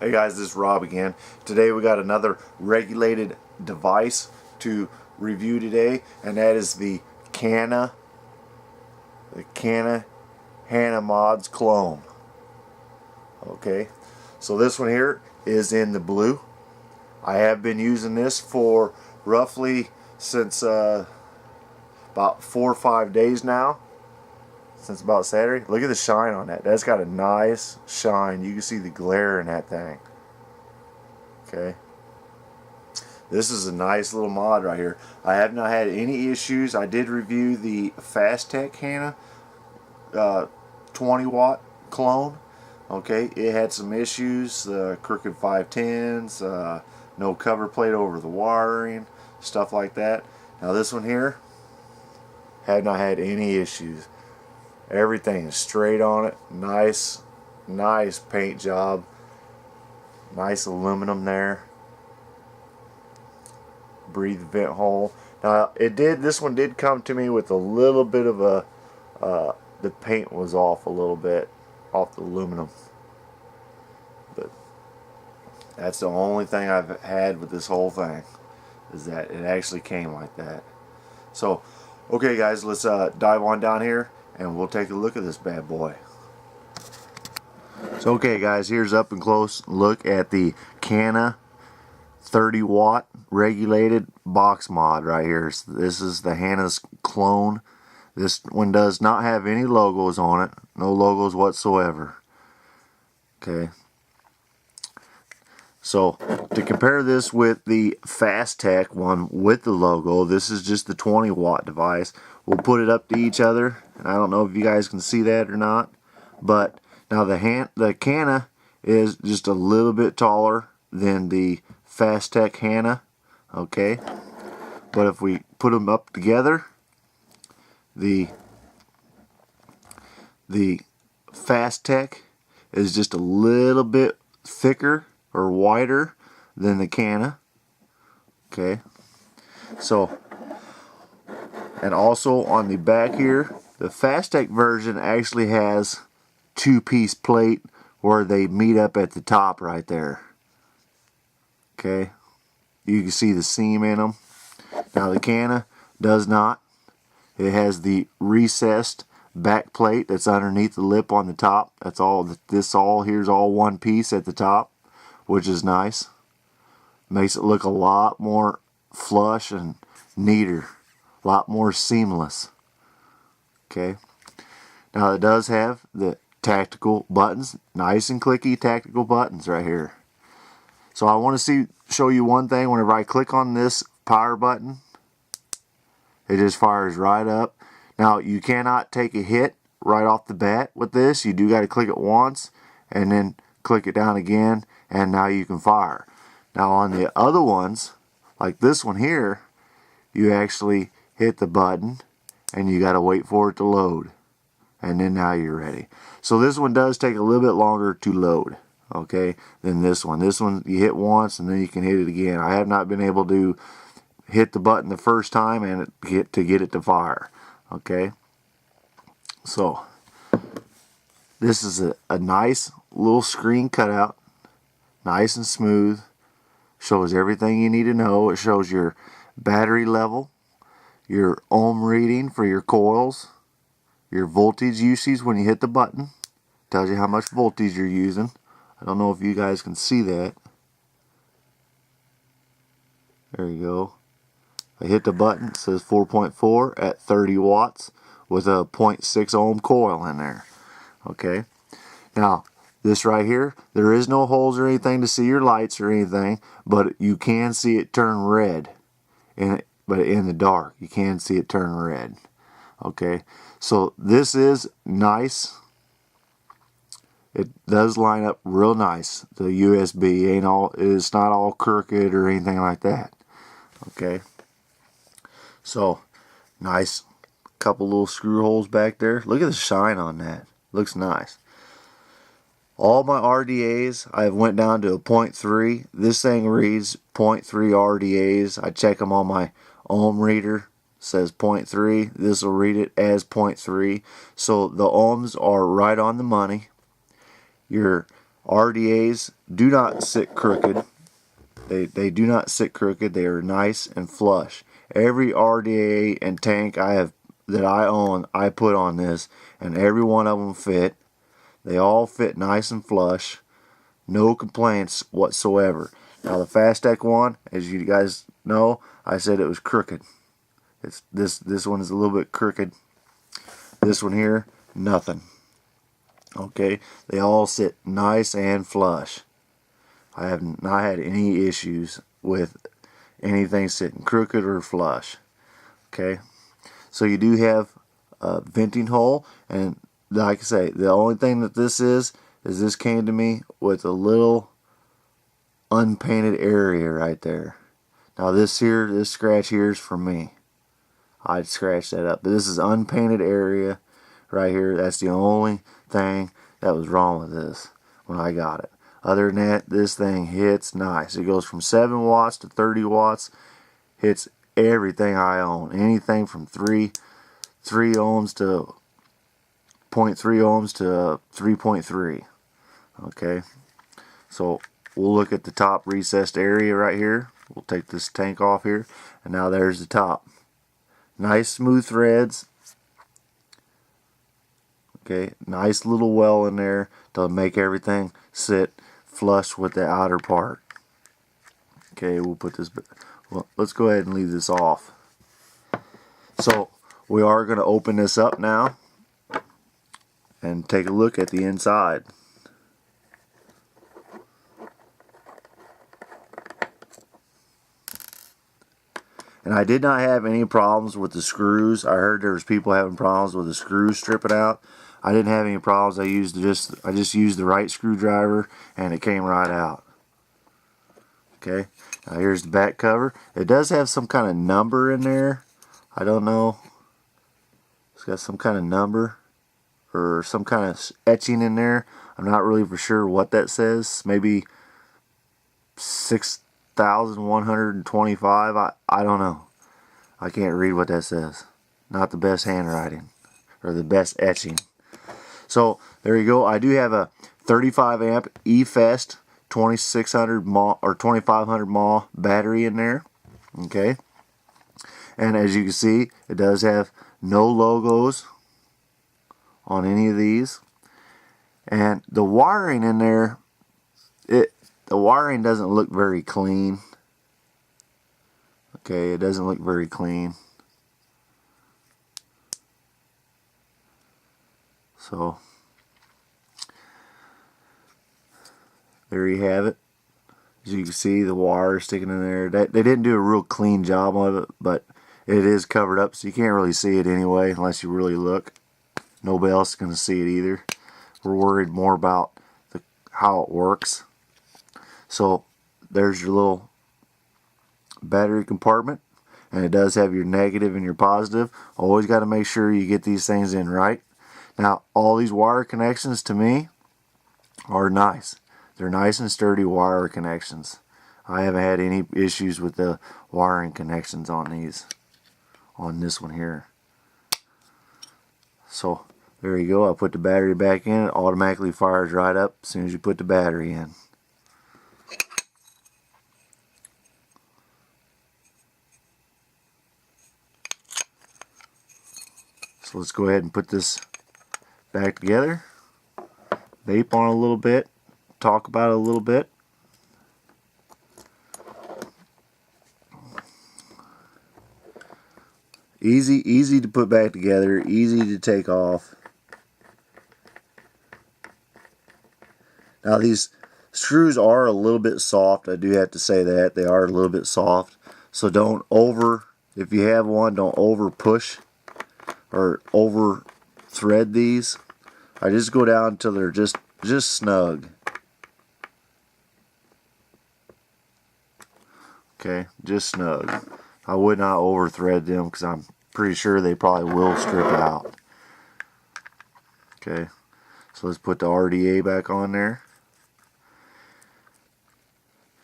Hey guys, this is Rob again. Today we got another regulated device to review today, and that is the cana hana modz clone. Okay, so this one here is in the blue. I have been using this for roughly since about 4 or 5 days now. Since about Saturday. Look at the shine on that. That's got a nice shine. You can see the glare in that thing. Okay. This is a nice little mod right here. I have not had any issues. I did review the Fastech Hana 20 watt clone. Okay. It had some issues. Crooked 510s. No cover plate over the wiring. Stuff like that. Now this one here, have not had any issues. Everything is straight on it. Nice paint job. Nice aluminum there. Breathe vent hole. Now this one did come to me with a little bit of a the paint was off a little bit off the aluminum. But that's the only thing I've had with this whole thing, is that it actually came like that. So okay guys, let's dive on down here and we'll take a look at this bad boy. So okay guys, here's up and close look at the Cana 30 watt regulated box mod right here. So this is the Hana's clone. This one does not have any logos on it. No logos whatsoever. Okay. So to compare this with the Fastech one with the logo, this is just the 20 watt device. We'll put it up to each other, and I don't know if you guys can see that or not, but now the Cana is just a little bit taller than the Fastech Hana. Okay, but if we put them up together, the Fastech is just a little bit thicker or wider than the Cana. Okay, so and also on the back here, the Fastech version actually has 2-piece plate where they meet up at the top right there. Okay, you can see the seam in them. Now the Cana does not. It has the recessed back plate that's underneath the lip on the top. That's all. Here's all one piece at the top, which is nice. Makes it look a lot more flush and neater, a lot more seamless. Okay, now it does have the tactical buttons, nice and clicky tactical buttons right here. So I want to show you one thing. Whenever I click on this power button, it just fires right up. Now you cannot take a hit right off the bat with this. You do got to click it once and then click it down again, and now you can fire. Now on the other ones, like this one here, you actually hit the button and you got to wait for it to load, and then now you're ready. So this one does take a little bit longer to load, okay, than this one. This one you hit once and then you can hit it again. I have not been able to hit the button the first time and get it to fire. Okay, so this is a nice little screen cutout, nice and smooth. Shows everything you need to know. It shows your battery level, your ohm reading for your coils, your voltage usage when you hit the button. Tells you how much voltage you're using. I don't know if you guys can see that. There you go. I hit the button, it says 4.4 at 30 watts with a 0.6 ohm coil in there. Okay, now this right here, there is no holes or anything to see your lights or anything, but you can see it turn red. But in the dark, you can see it turn red. Okay, so this is nice. It does line up real nice. The USB it's not all crooked or anything like that. Okay, so nice couple little screw holes back there. Look at the shine on that. Looks nice. All my RDAs, I went down to a 0.3. This thing reads 0.3 RDAs. I check them on my ohm reader. Says 0.3. This will read it as 0.3. So the ohms are right on the money. Your RDAs do not sit crooked. They do not sit crooked. They are nice and flush. Every RDA and tank that I own, I put on this, and every one of them fit. They all fit nice and flush. No complaints whatsoever. Now the Fastech one, as you guys know, I said it was crooked. It's this one is a little bit crooked. This one here, nothing. Okay, they all sit nice and flush. I have not had any issues with anything sitting crooked or flush. Okay, so you do have a venting hole, and like I say, the only thing that this is this came to me with a little unpainted area right there. Now this scratch here is for me. I'd scratch that up, but this is unpainted area right here. That's the only thing that was wrong with this when I got it. Other than that, this thing hits nice. It goes from 7 watts to 30 watts. Hits everything I own. Anything from 3 ohms to 0.3 ohms to 3.3. Okay, so we'll look at the top recessed area right here. We'll take this tank off here, and now there's the top. Nice smooth threads. Okay, nice little well in there to make everything sit flush with the outer part. Okay, we'll put this, well, let's go ahead and leave this off. So we are going to open this up now and take a look at the inside. And I did not have any problems with the screws. I heard there was people having problems with the screws stripping out. I didn't have any problems. I just used the right screwdriver and it came right out. Okay, now here's the back cover. It does have some kind of number in there. I don't know. It's got some kind of number or some kind of etching in there. I'm not really for sure what that says. Maybe 6,125. I don't know. I can't read what that says. Not the best handwriting or the best etching. So there you go. I do have a 35 amp eFest 2600 mAh or 2500 mAh battery in there. Okay, and as you can see, it does have no logos on any of these, and the wiring in there, the wiring doesn't look very clean. Okay, it doesn't look very clean. So there you have it. As you can see, the wire sticking in there. They didn't do a real clean job of it, but it is covered up, so you can't really see it anyway unless you really look. Nobody else is going to see it either. We're worried more about how it works. So there's your little battery compartment, and it does have your negative and your positive. Always got to make sure you get these things in right. Now, all these wire connections to me are nice. They're nice and sturdy wire connections. I haven't had any issues with the wiring connections on these, on this one here. So there you go. I put the battery back in. It automatically fires right up as soon as you put the battery in. So let's go ahead and put this back together. Vape on it a little bit. Talk about it a little bit. Easy to put back together, easy to take off. Now these screws are a little bit soft. I do have to say that they are a little bit soft. So don't if you have one, don't over push or over thread these. I just go down until they're just snug. Okay, just snug. I would not over thread them because I'm pretty sure they probably will strip out. Okay, so let's put the RDA back on there.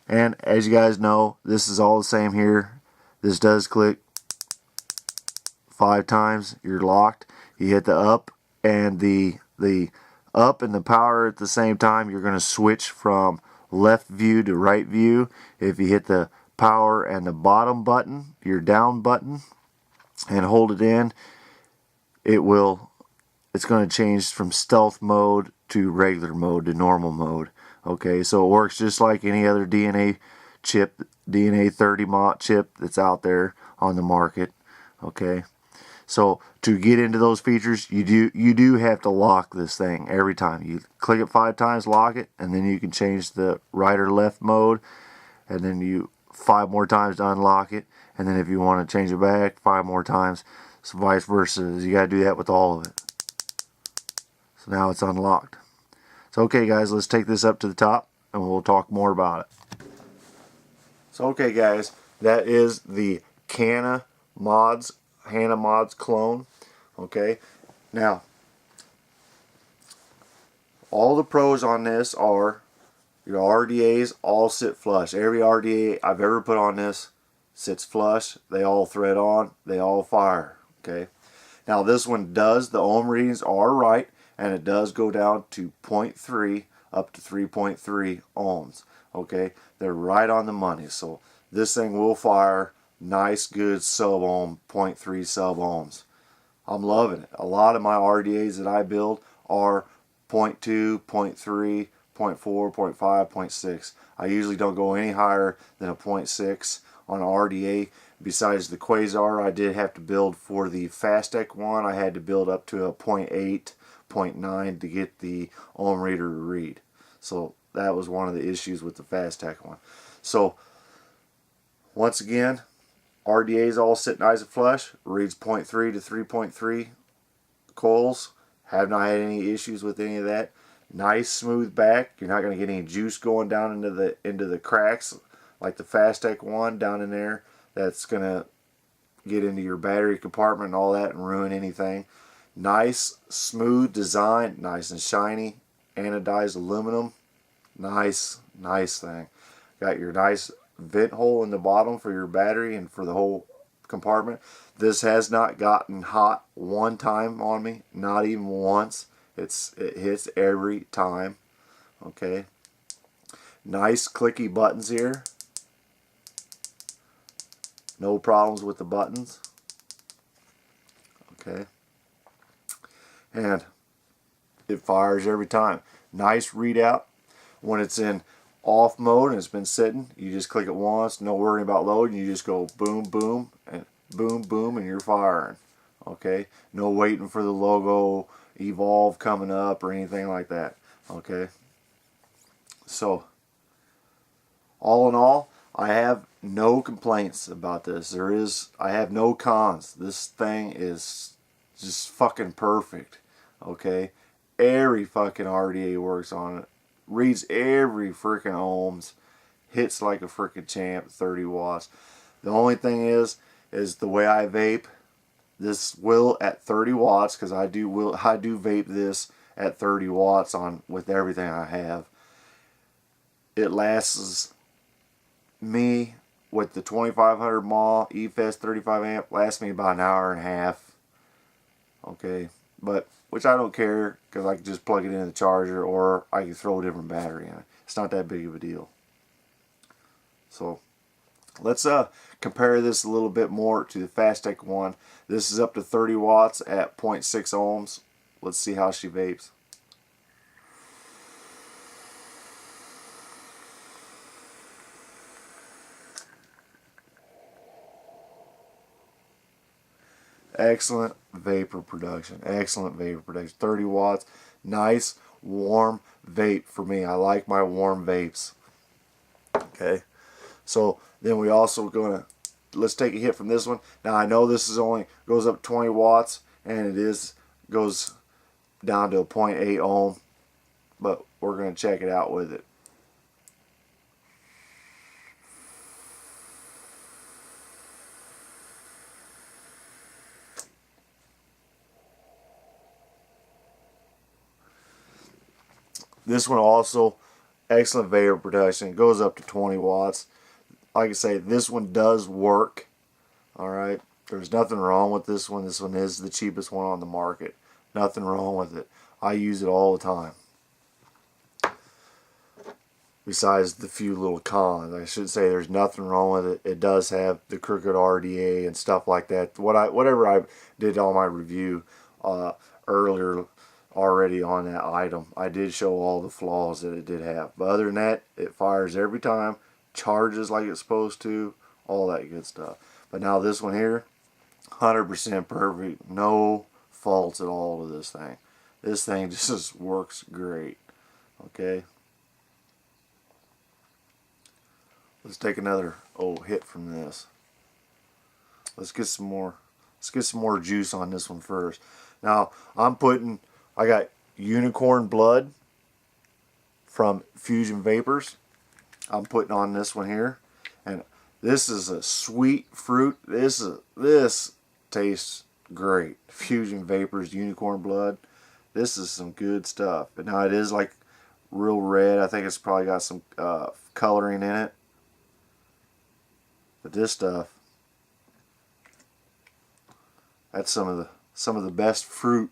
And as you guys know, this is all the same here. This does click 5 times. You're locked. You hit the up and the up and the power at the same time, you're going to switch from left view to right view. If you hit the power and the bottom button, your down button, and hold it in, it's going to change from stealth mode to regular mode to normal mode. Okay, so it works just like any other DNA chip, DNA 30 mod chip that's out there on the market. Okay, so to get into those features, you do have to lock this thing every time. You click it 5 times, lock it, and then you can change the right or left mode, and then you 5 more times to unlock it, and then if you want to change it back 5 more times, so vice versa. You got to do that with all of it. So now it's unlocked. So okay guys, let's take this up to the top and we'll talk more about it. So okay guys, that is the hana modz clone. Okay, now all the pros on this are your RDAs all sit flush. Every RDA I've ever put on this sits flush. They all thread on, they all fire. Okay, now this one does, the ohm readings are right, and it does go down to 0.3 up to 3.3 ohms. Okay, they're right on the money. So this thing will fire nice, good sub ohm, 0.3 sub ohms. I'm loving it. A lot of my RDAs that I build are 0.2, 0.3, 0.4, 0.5, 0.6. I usually don't go any higher than a 0.6 on an RDA. Besides the Quasar I did have to build for the Fastech one, I had to build up to a 0.8, 0.9 to get the ohm reader to read. So that was one of the issues with the Fastech one. So once again, RDA's all sit nice and flush, reads 0.3 to 3.3 coils. Have not had any issues with any of that. Nice smooth back. You're not going to get any juice going down into the cracks like the Fastech one down in there. That's going to get into your battery compartment and all that and ruin anything. Nice smooth design, nice and shiny, anodized aluminum. Nice thing. Got your nice vent hole in the bottom for your battery and for the whole compartment. This has not gotten hot one time on me, not even once. It hits every time. Okay, nice clicky buttons here, no problems with the buttons. Okay, and it fires every time. Nice readout. When it's in off mode and it's been sitting, you just click it once, no worrying about loading, you just go boom boom and boom boom and you're firing. Okay, no waiting for the logo evolve coming up or anything like that. Okay, so all in all, I have no complaints about this. I have no cons. This thing is just fucking perfect. Okay, every fucking RDA works on it. Reads every freaking ohms, hits like a freaking champ, 30 watts. The only thing is the way I vape. This will at 30 watts, because I do vape this at 30 watts on with everything I have. It lasts me with the 2500 mAh eFest 35 amp, lasts me about an hour and a half. Okay, but which I don't care, because I can just plug it in the charger or I can throw a different battery in it. It's not that big of a deal. So let's compare this a little bit more to the Fastech one. This is up to 30 watts at 0.6 ohms. Let's see how she vapes. Excellent vapor production. Excellent vapor production. 30 watts. Nice warm vape for me. I like my warm vapes. Okay. So then we also let's take a hit from this one. Now I know this is only goes up 20 watts and goes down to a 0.8 ohm, but we're going to check it out with it. This one also excellent vapor production. It goes up to 20 watts. Like I say, this one does work. Alright, there's nothing wrong with this one. This one is the cheapest one on the market. Nothing wrong with it. I use it all the time. Besides the few little cons, I should say there's nothing wrong with it. It does have the crooked RDA and stuff like that. Whatever I did on my review earlier already on that item, I did show all the flaws that it did have. But other than that, it fires every time, charges like it's supposed to, all that good stuff. But now this one here, 100% perfect, no faults at all to this thing. This thing just works great. Okay. Let's take another old hit from this. Let's get some more. Let's get some more juice on this one first. Now I got unicorn blood from Fusion Vapors. I'm putting on this one here, and this is a sweet fruit. This tastes great. Fusion Vapors unicorn blood. This is some good stuff. But now it is like real red. I think it's probably got some coloring in it. But this stuff, that's some of the best fruit,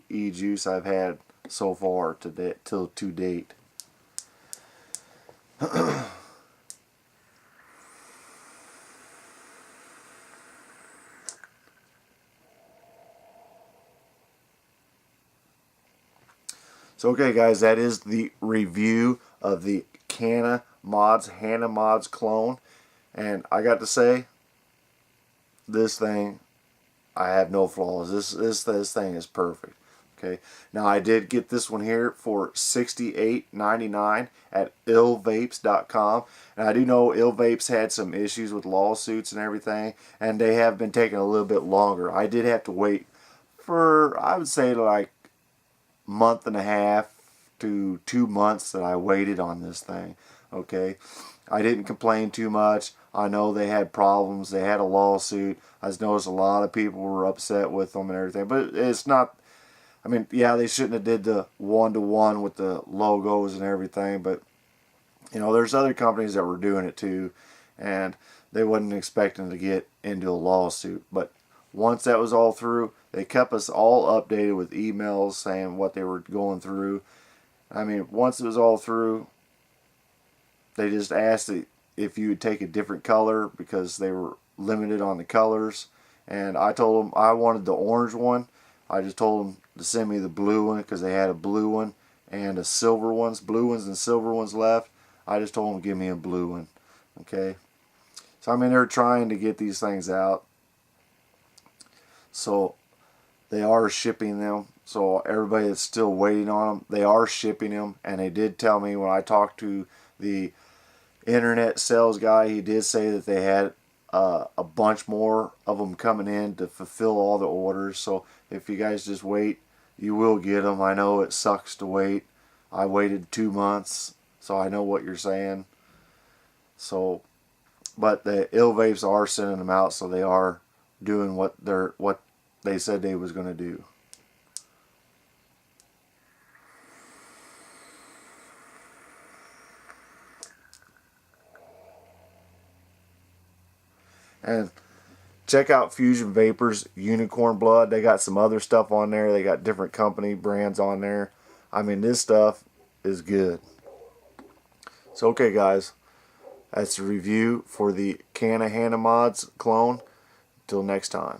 e-juice I've had so far to date. So okay guys, that is the review of the hana modz clone, and I got to say, this thing, I have no flaws. This thing is perfect. Okay, now I did get this one here for $68.99 at illvapes.com, and I do know illvapes had some issues with lawsuits and everything, and they have been taking a little bit longer. I did have to wait for, I would say, like month and a half to 2 months that I waited on this thing. Okay, I didn't complain too much. I know they had problems. They had a lawsuit. I noticed a lot of people were upset with them and everything, but it's not, I mean, yeah, they shouldn't have did the one-to-one with the logos and everything, but you know, there's other companies that were doing it too, and they wasn't expecting to get into a lawsuit. But once that was all through, they kept us all updated with emails saying what they were going through. I mean, once it was all through, they just asked if you would take a different color because they were limited on the colors. And I told them I wanted the orange one. I just told them to send me the blue one because they had a blue one and a silver ones, blue ones and silver ones left. I just told them to give me a blue one. Okay. So I mean, they're trying to get these things out. So they are shipping them. So everybody that's still waiting on them, they are shipping them. And they did tell me when I talked to the internet sales guy, he did say that they had a bunch more of them coming in to fulfill all the orders. So if you guys just wait, you will get them. I know it sucks to wait. I waited 2 months, so I know what you're saying. So, but the illvapes are sending them out, so they are doing what they said they was going to do. And check out Fusion Vapors Unicorn Blood. They got some other stuff on there. They got different company brands on there. I mean, this stuff is good. So okay guys, that's a review for the hana modz clone. Till next time.